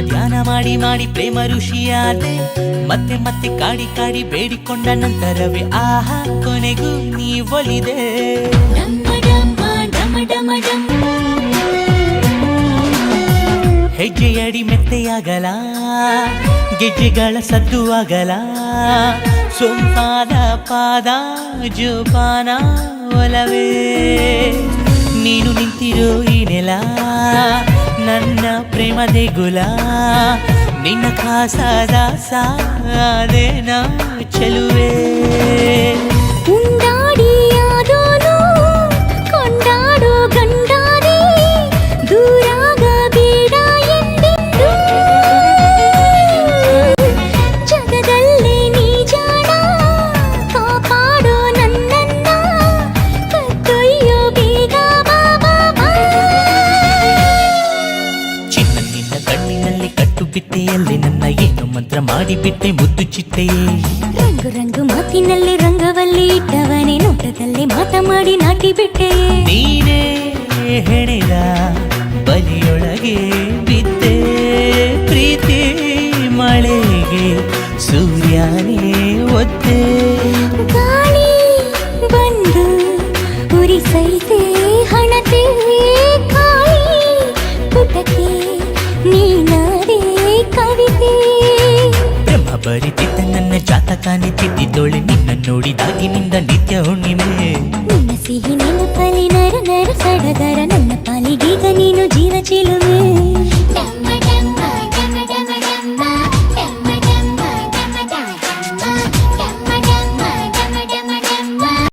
ಧ್ಯಾನ ಮಾಡಿ ಮಾಡಿ ಪ್ರೇಮ ಋಷಿಯಾದೆ ಮತ್ತೆ ಮತ್ತೆ ಕಾಡಿ ಕಾಡಿ ಬೇಡಿಕೊಂಡ ನಂತರವೇ ಆಹಾ ಕೊನೆಗೂ ನೀ ಒಲಿದೆ ಹೆಜ್ಜೆಯಡಿ ಮೆತ್ತೆಯಾಗಲ ಗೆಜ್ಜೆಗಳ ಸದ್ದು ಆಗಲ ಸೊಂಪಾದ ಪಾದ ಜೋಪಾನ ಒಲವೇ ನೀನು ನಿಂತಿರೋ ಈ ನೆಲ ನನ್ನ ಪ್ರೇಮ ದೇಗುಲ ನಿನ್ನ ಖಾಸದ ಸಾದೇನ ಚೆಲುವೆ ಉಂಡಾಡಿಯಾದೋನು ಕೊಂಡಾಡೋ ಗಂಡಾರಿ ದೂರಾಗಬೇಡ ಎಂದೆಂದು ಜಗದಲ್ಲೇ ನೀ ಜಾಣ ಕಾಪಾಡೋ ನನ್ನನ್ನ ಕತ್ತೊಯ್ಯೋ ಬೇಗ ಬಾಬಾ ಚಿನ್ನ ನಿನ್ನ ಕಣ್ಣಿನಲ್ಲಿ ಕಟ್ಟು ಬಿಟ್ಟೆಯಲ್ಲಿ ನನ್ನ ಏನು ಮಂತ್ರ ಮಾಡಿಬಿಟ್ಟೆ ಮುದ್ದು ಚಿಟ್ಟೆಯೇ ರಂಗು ರಂಗು ಮಾತಿನಲ್ಲಿ ರಂಗವಲ್ಲಿ ಇಟ್ಟವನೇ ನೋಟದಲ್ಲೇ ಮಾತಮಾಡಿ ನಾಟಿ ಬಿಟ್ಟೆ ನೀನೇ ಹೆಣೆದ ಬಲಿಯೊಳಗೆ ಬಿದ್ದೆ ಪ್ರೀತಿ ಮಳೆಗೆ ಸೂರ್ಯನೇ ಒದ್ದೆ ಗಾಳಿ ಬಂದು ಉರಿಸೈತೆ ಹಣತೆ ಕಾಳಿ ಪುಟಕ್ಕೆ ನೀನಾರೇ ಕವಿತೆ ಬ್ರಹ್ಮ ಬರಿತಿದ್ದ ನನ್ನ ಜಾತಕಾನೆ ತಿದ್ದಿದ್ದೋಳೆ ನಿನ್ನ ನೋಡಿದಾಗಿನಿಂದ ನಿತ್ಯ ಹುಣ್ಣಿಮೆ ನಿನ್ನ ಸಿಹಿ ನೆನಪಲ್ಲಿ ನರ ನರ ಸಡಗರ ನನ್ನ ಪಾಲಿಗೀಗ ನೀನು ಜೀವ ಚಿಲುಮೆ